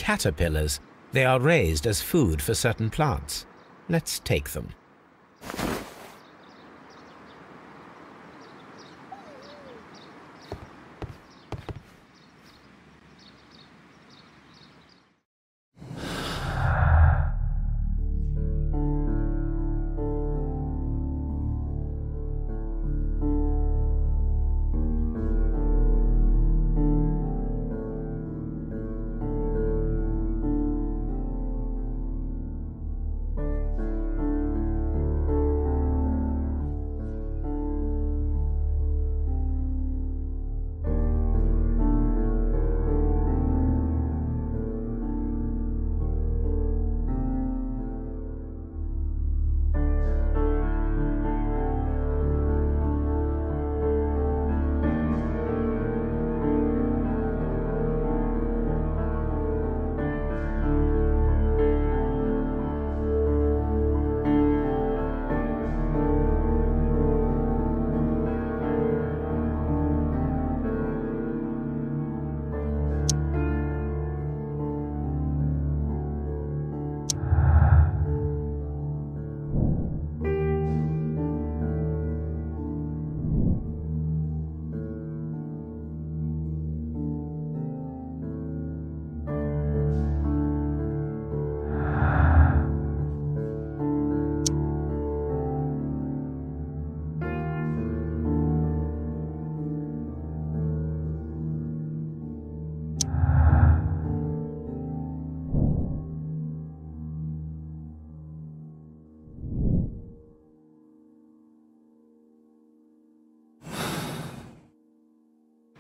caterpillars. They are raised as food for certain plants. Let's take them.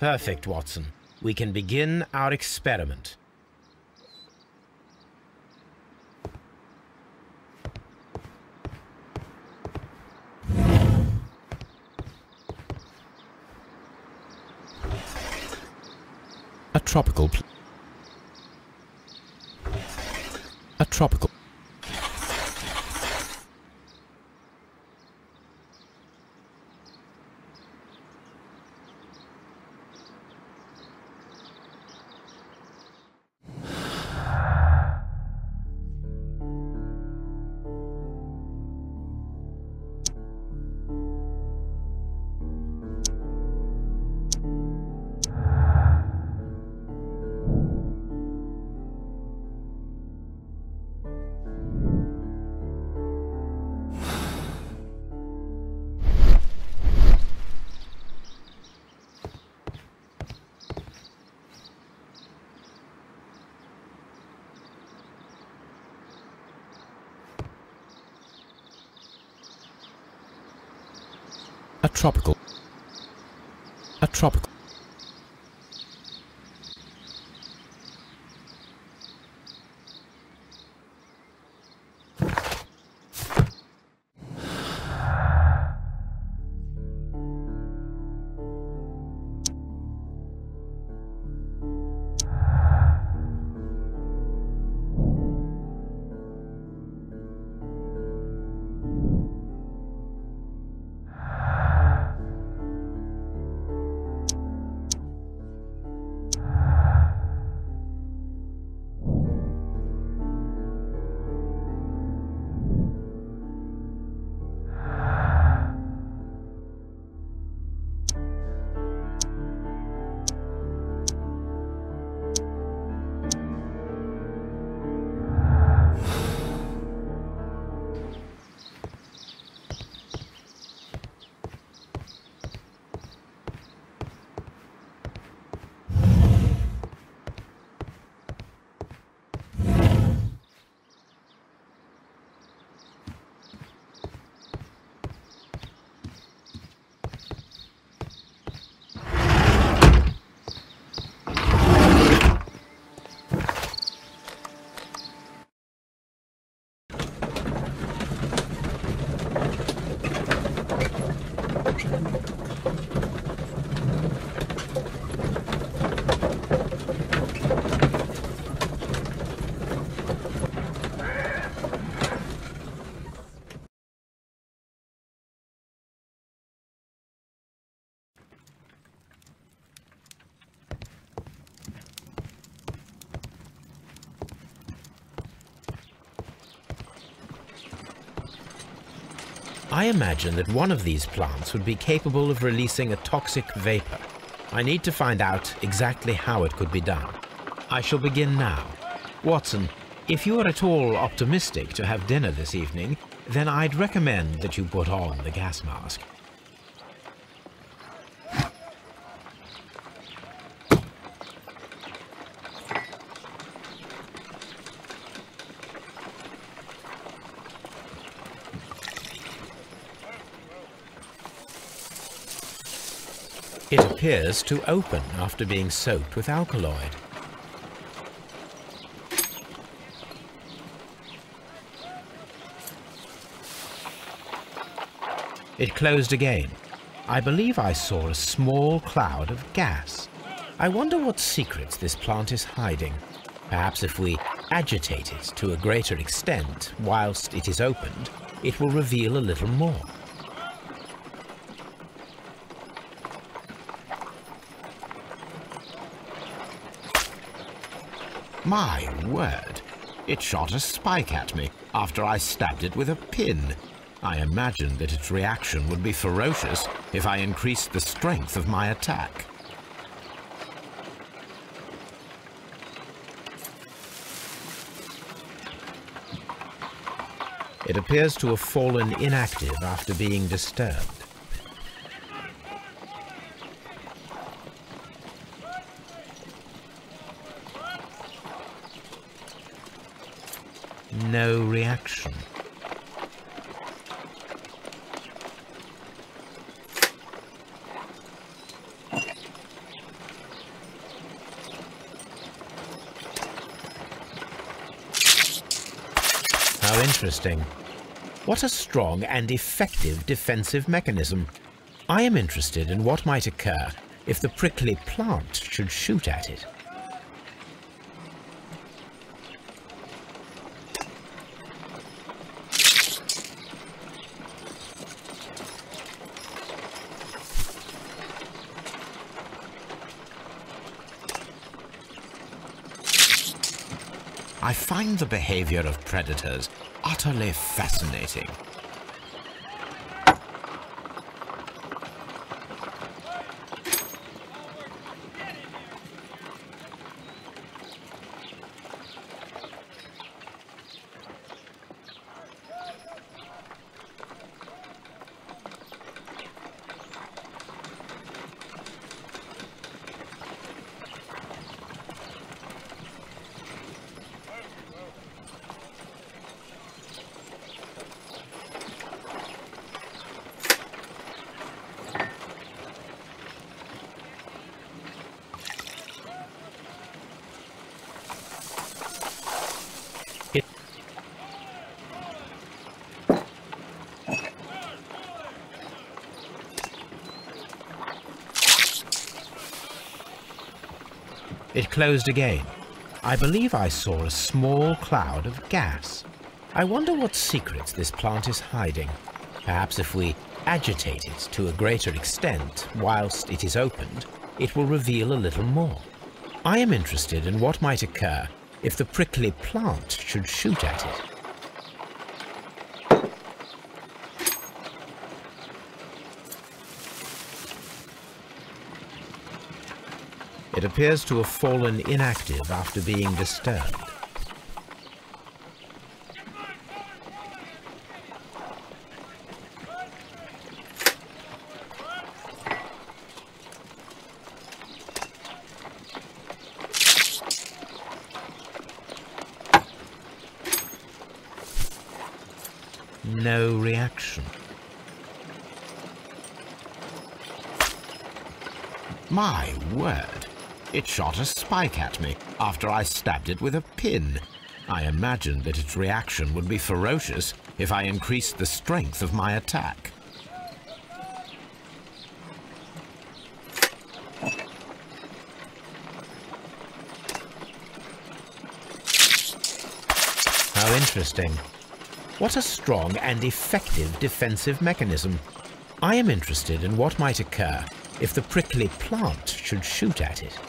Perfect, Watson. We can begin our experiment. A tropical I imagine that one of these plants would be capable of releasing a toxic vapor. I need to find out exactly how it could be done. I shall begin now. Watson, if you are at all optimistic to have dinner this evening, then I'd recommend that you put on the gas mask. It appears to open after being soaked with alkaloid. It closed again. I believe I saw a small cloud of gas. I wonder what secrets this plant is hiding. Perhaps if we agitate it to a greater extent whilst it is opened, it will reveal a little more. My word! It shot a spike at me after I stabbed it with a pin. I imagined that its reaction would be ferocious if I increased the strength of my attack. It appears to have fallen inactive after being disturbed. No reaction. How interesting. What a strong and effective defensive mechanism. I am interested in what might occur if the prickly plant should shoot at it. I find the behavior of predators utterly fascinating. It closed again. I believe I saw a small cloud of gas. I wonder what secrets this plant is hiding. Perhaps if we agitate it to a greater extent whilst it is opened, it will reveal a little more. I am interested in what might occur if the prickly plant should shoot at it. It appears to have fallen inactive after being disturbed. No reaction. My word! It shot a spike at me after I stabbed it with a pin. I imagined that its reaction would be ferocious if I increased the strength of my attack. How interesting. What a strong and effective defensive mechanism. I am interested in what might occur if the prickly plant should shoot at it.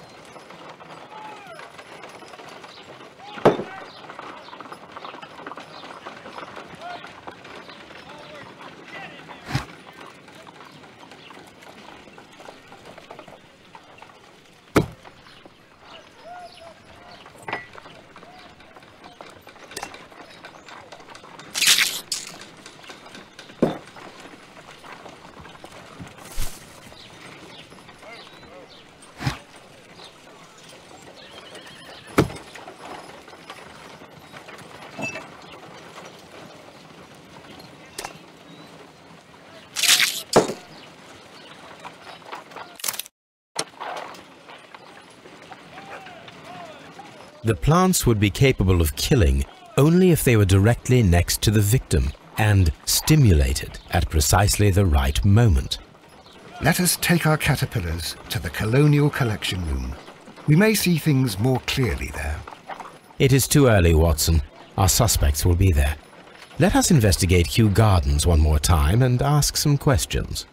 The plants would be capable of killing only if they were directly next to the victim and stimulated at precisely the right moment. Let us take our caterpillars to the Colonial Collection Room. We may see things more clearly there. It is too early, Watson. Our suspects will be there. Let us investigate Kew Gardens one more time and ask some questions.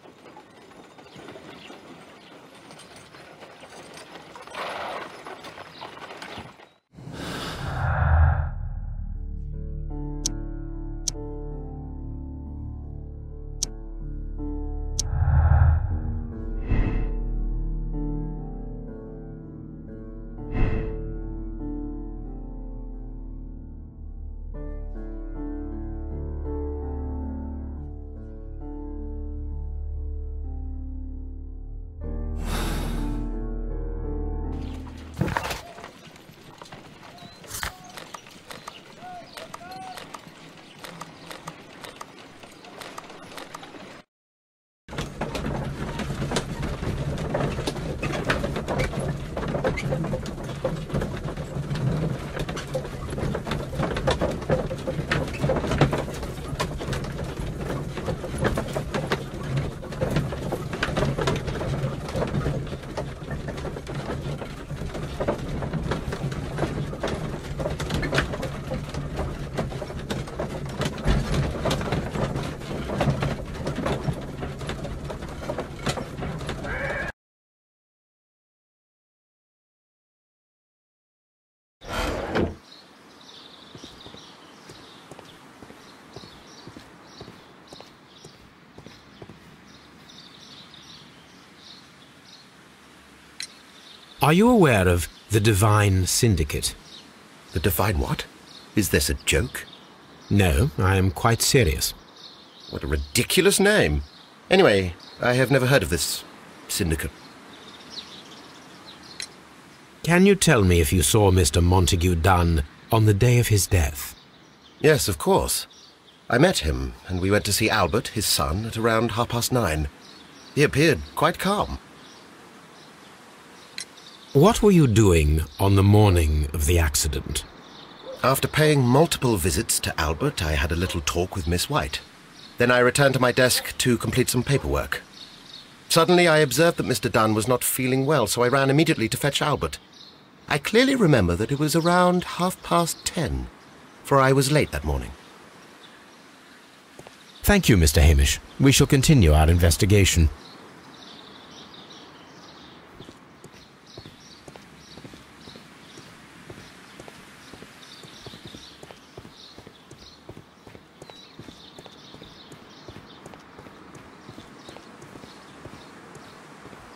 Are you aware of the Divine Syndicate? The Divine what? Is this a joke? No, I am quite serious. What a ridiculous name. Anyway, I have never heard of this syndicate. Can you tell me if you saw Mr. Montague Dunn on the day of his death? Yes, of course. I met him, and we went to see Albert, his son, at around 9:30. He appeared quite calm. What were you doing on the morning of the accident? After paying multiple visits to Albert, I had a little talk with Miss White. Then I returned to my desk to complete some paperwork. Suddenly I observed that Mr. Dunn was not feeling well, so I ran immediately to fetch Albert. I clearly remember that it was around 10:30, for I was late that morning. Thank you, Mr. Hamish. We shall continue our investigation.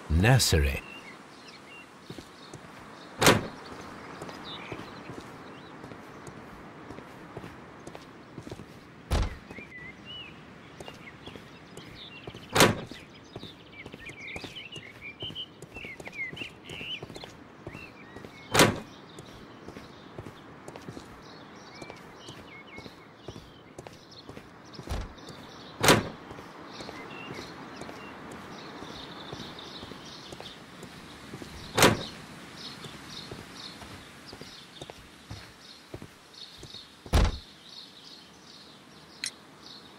Nursery.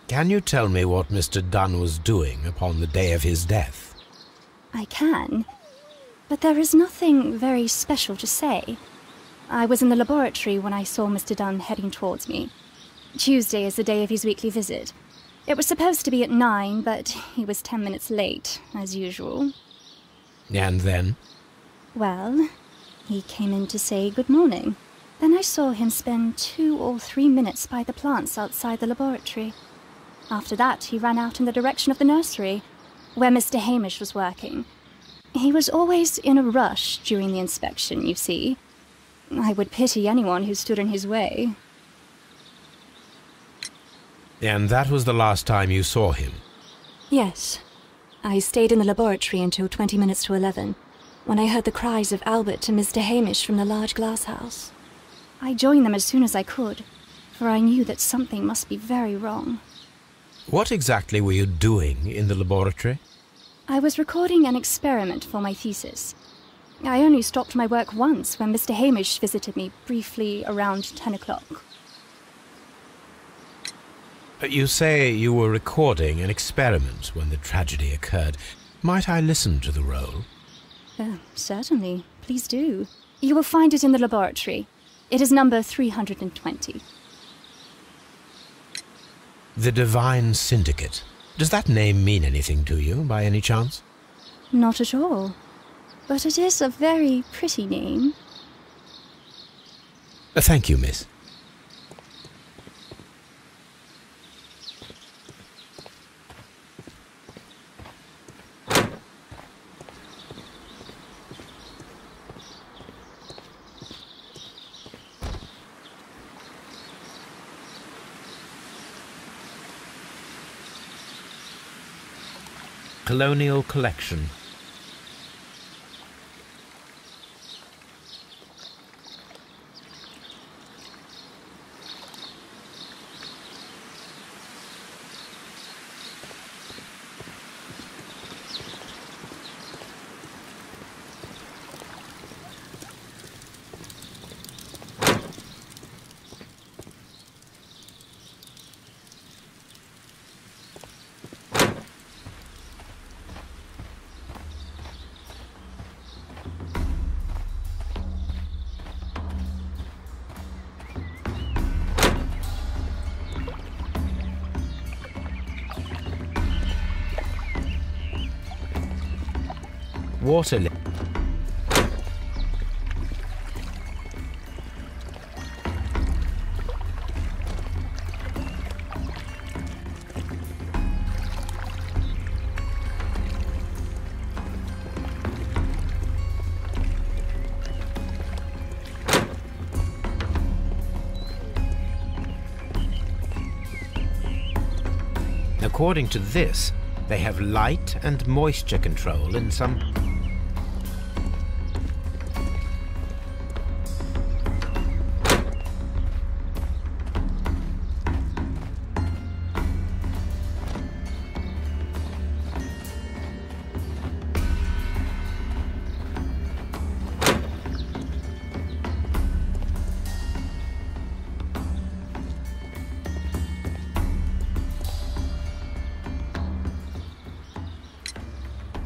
Can you tell me what Mr. Dunn was doing upon the day of his death? I can, but there is nothing very special to say. I was in the laboratory when I saw Mr. Dunn heading towards me. Tuesday is the day of his weekly visit. It was supposed to be at 9, but he was 10 minutes late, as usual. And then? Well, he came in to say good morning. Then I saw him spend 2 or 3 minutes by the plants outside the laboratory. After that, he ran out in the direction of the nursery, where Mr. Hamish was working. He was always in a rush during the inspection, you see. I would pity anyone who stood in his way. And that was the last time you saw him? Yes. I stayed in the laboratory until 20 minutes to 11, when I heard the cries of Albert and Mr. Hamish from the large glass house. I joined them as soon as I could, for I knew that something must be very wrong. What exactly were you doing in the laboratory? I was recording an experiment for my thesis. I only stopped my work once when Mr. Hamish visited me briefly around 10 o'clock. You say you were recording an experiment when the tragedy occurred. Might I listen to the roll? Certainly. Please do. You will find it in the laboratory. It is number 320. The Divine Syndicate. Does that name mean anything to you, by any chance? Not at all. But it is a very pretty name. Thank you, miss. Colonial Collection. Water lily. According to this, they have light and moisture control in some...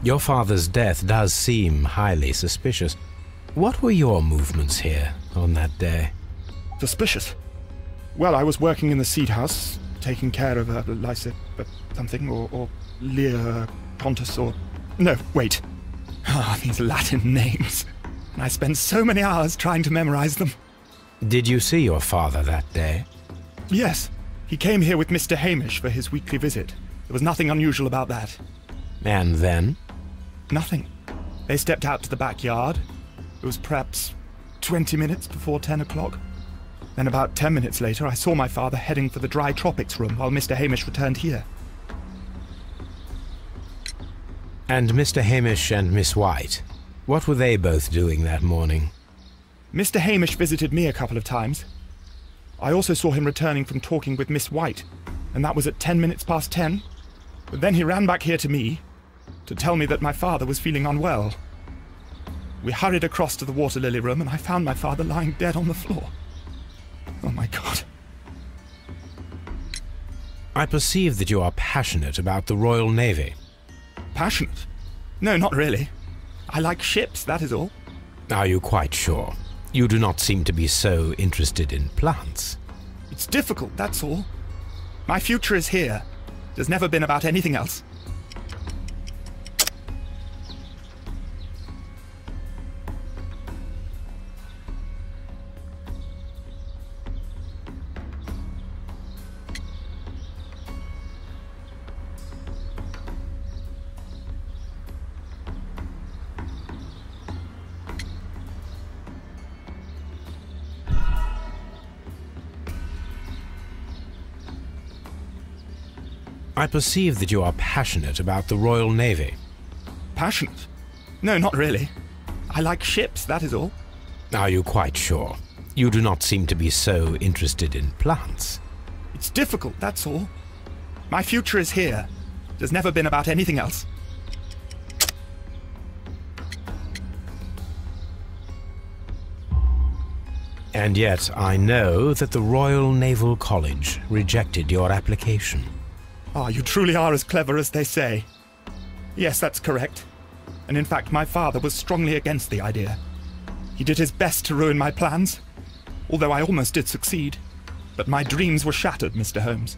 Your father's death does seem highly suspicious. What were your movements here on that day? Suspicious? Well, I was working in the seed house, taking care of Lysa something, or Lear Pontus, or... No, wait. These Latin names. And I spent so many hours trying to memorize them. Did you see your father that day? Yes. He came here with Mr. Hamish for his weekly visit. There was nothing unusual about that. And then? Nothing. They stepped out to the backyard. It was perhaps 20 minutes before 10 o'clock. Then about 10 minutes later, I saw my father heading for the dry tropics room while Mr. Hamish returned here. And Mr. Hamish and Miss White, what were they both doing that morning? Mr. Hamish visited me a couple of times. I also saw him returning from talking with Miss White, and that was at 10 minutes past 10. But then he ran back here to me to tell me that my father was feeling unwell. We hurried across to the water lily room, and I found my father lying dead on the floor. Oh my God. I perceive that you are passionate about the Royal Navy. Passionate? No, not really. I like ships, that is all. Are you quite sure? You do not seem to be so interested in plants. It's difficult, that's all. My future is here. It has never been about anything else. I perceive that you are passionate about the Royal Navy. Passionate? No, not really. I like ships, that is all. Are you quite sure? You do not seem to be so interested in plants. It's difficult, that's all. My future is here. It has never been about anything else. And yet I know that the Royal Naval College rejected your application. Ah, you truly are as clever as they say. Yes, that's correct. And in fact, my father was strongly against the idea. He did his best to ruin my plans, although I almost did succeed. But my dreams were shattered, Mr. Holmes.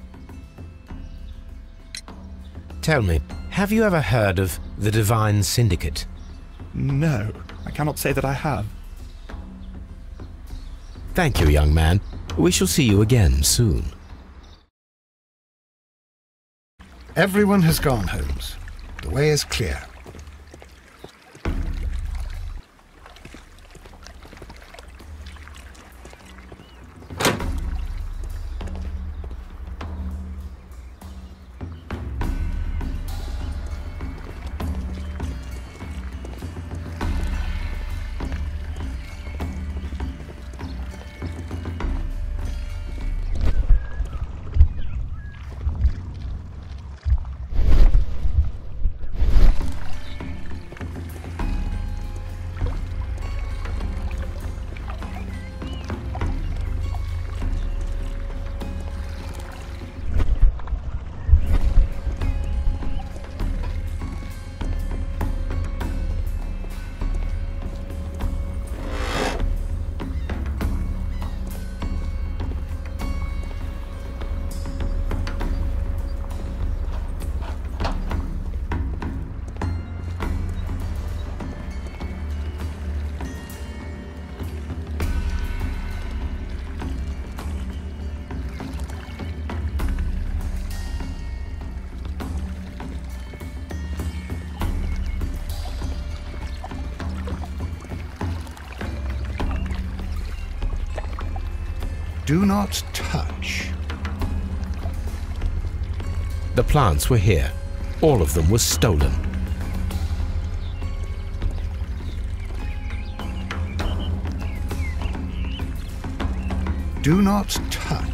Tell me, have you ever heard of the Divine Syndicate? No, I cannot say that I have. Thank you, young man. We shall see you again soon. Everyone has gone, Holmes. The way is clear. Do not touch. The plants were here. All of them were stolen. Do not touch.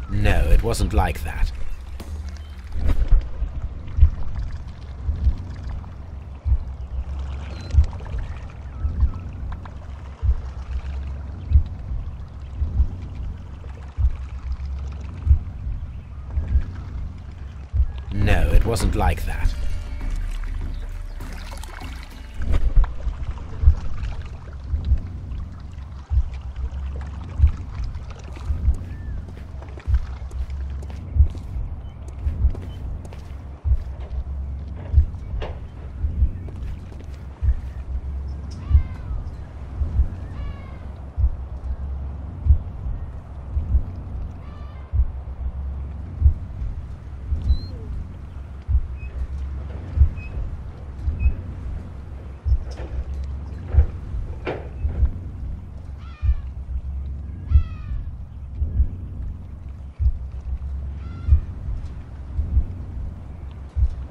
No, it wasn't like that. No, it wasn't like that.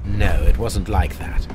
No, it wasn't like that.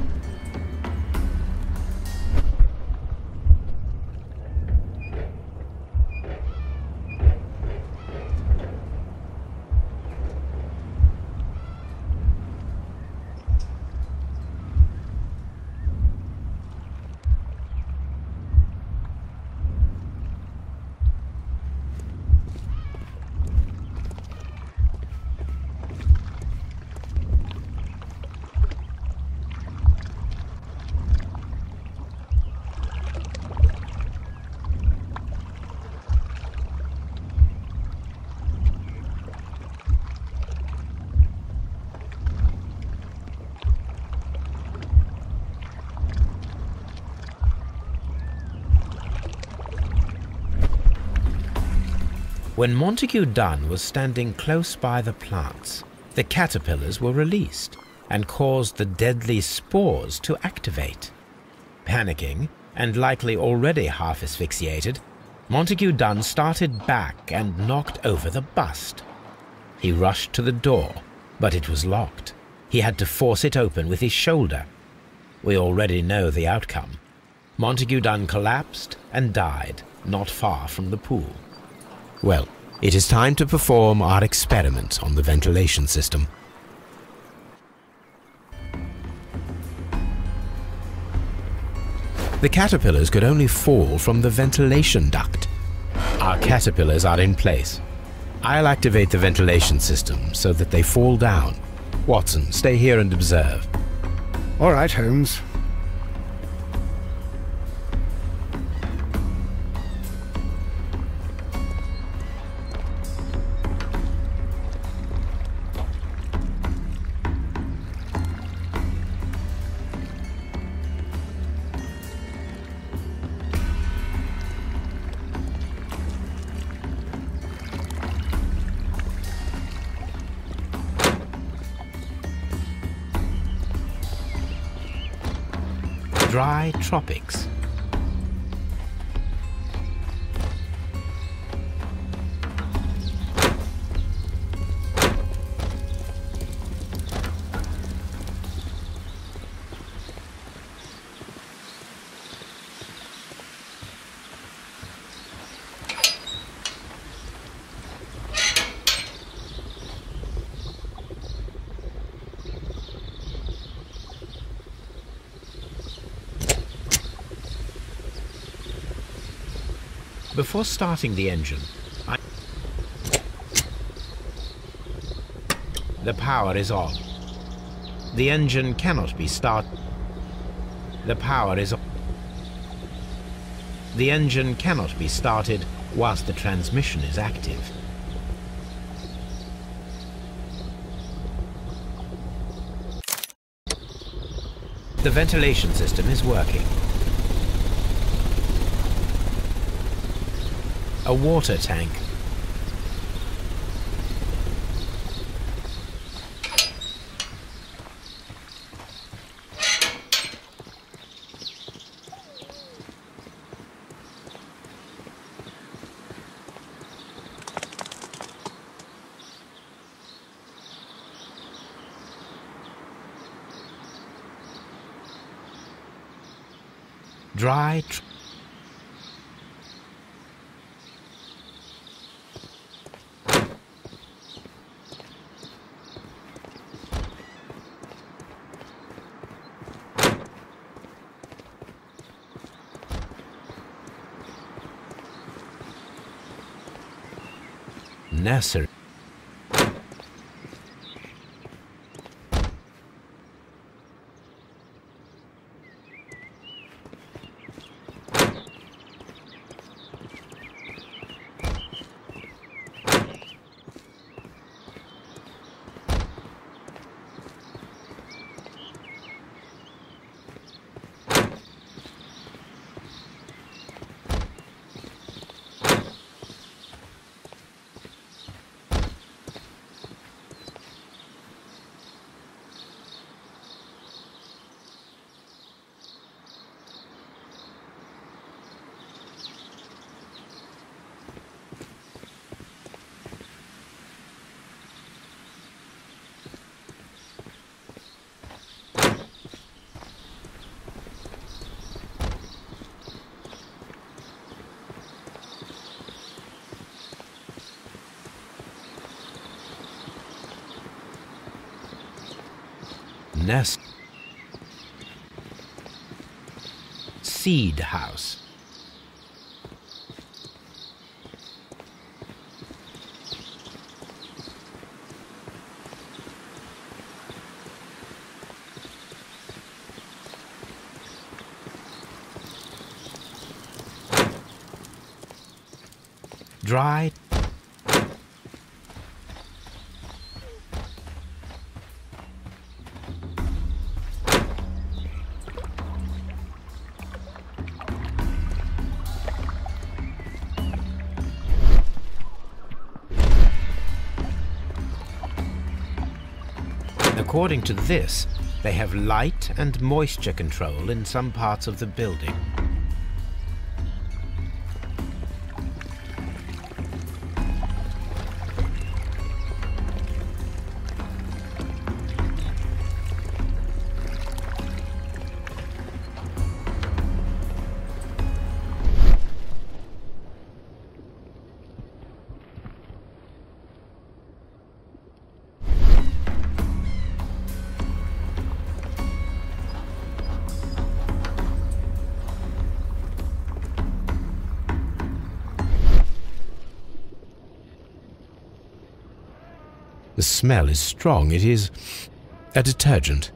When Montague Dunn was standing close by the plants, the caterpillars were released and caused the deadly spores to activate. Panicking and likely already half asphyxiated, Montague Dunn started back and knocked over the bust. He rushed to the door, but it was locked. He had to force it open with his shoulder. We already know the outcome. Montague Dunn collapsed and died not far from the pool. Well, it is time to perform our experiment on the ventilation system. The caterpillars could only fall from the ventilation duct. Our caterpillars are in place. I'll activate the ventilation system so that they fall down. Watson, stay here and observe. All right, Holmes. Dry tropics. Before starting the engine, the power is on. The engine cannot be started. The power is on. The engine cannot be started whilst the transmission is active. The ventilation system is working. A water tank. Dry nursery. Nest. Seed house. Dry. According to this, they have light and moisture control in some parts of the building. smell is strong. It is a detergent.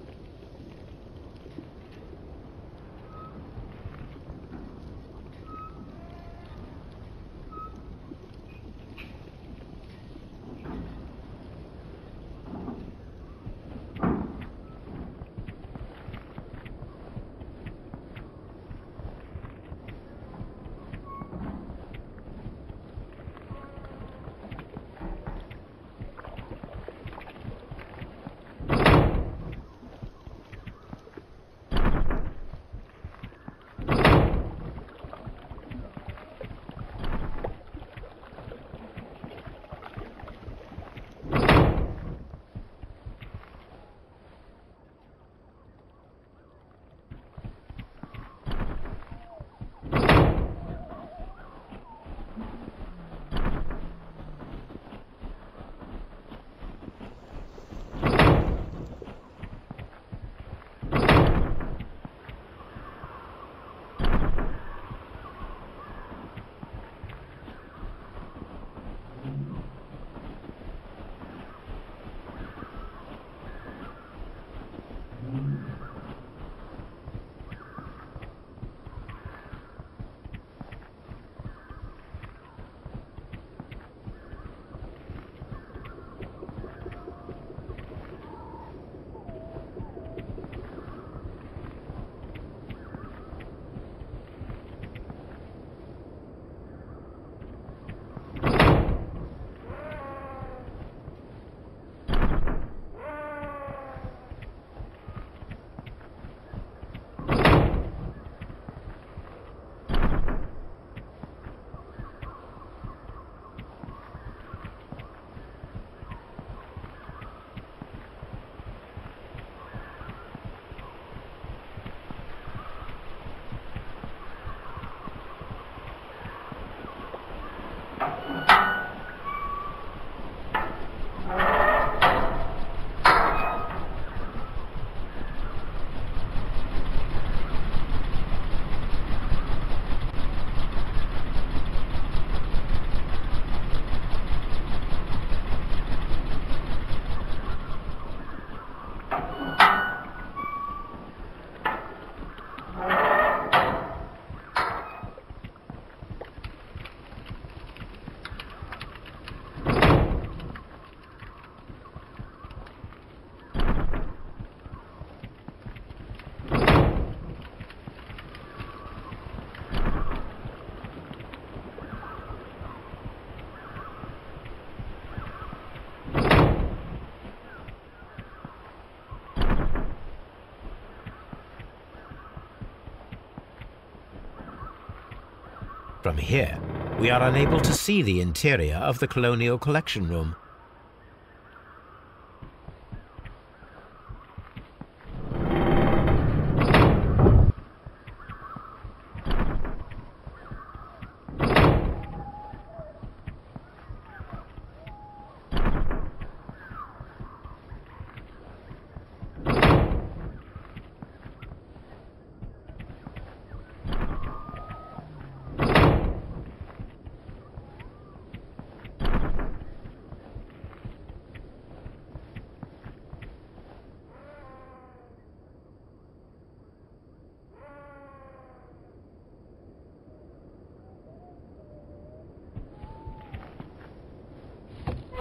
From here, we are unable to see the interior of the Colonial Collection Room.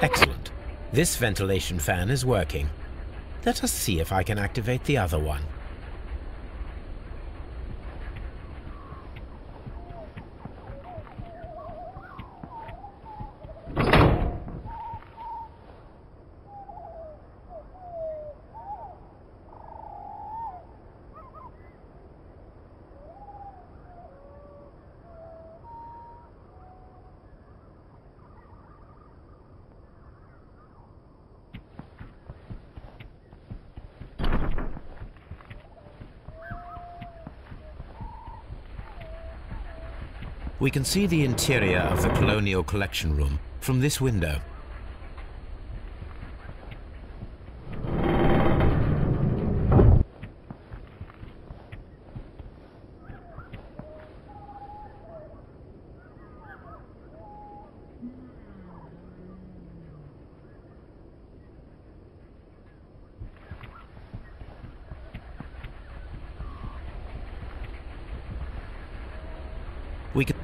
Excellent. This ventilation fan is working. Let us see if I can activate the other one. We can see the interior of the Colonial Collection Room from this window. We could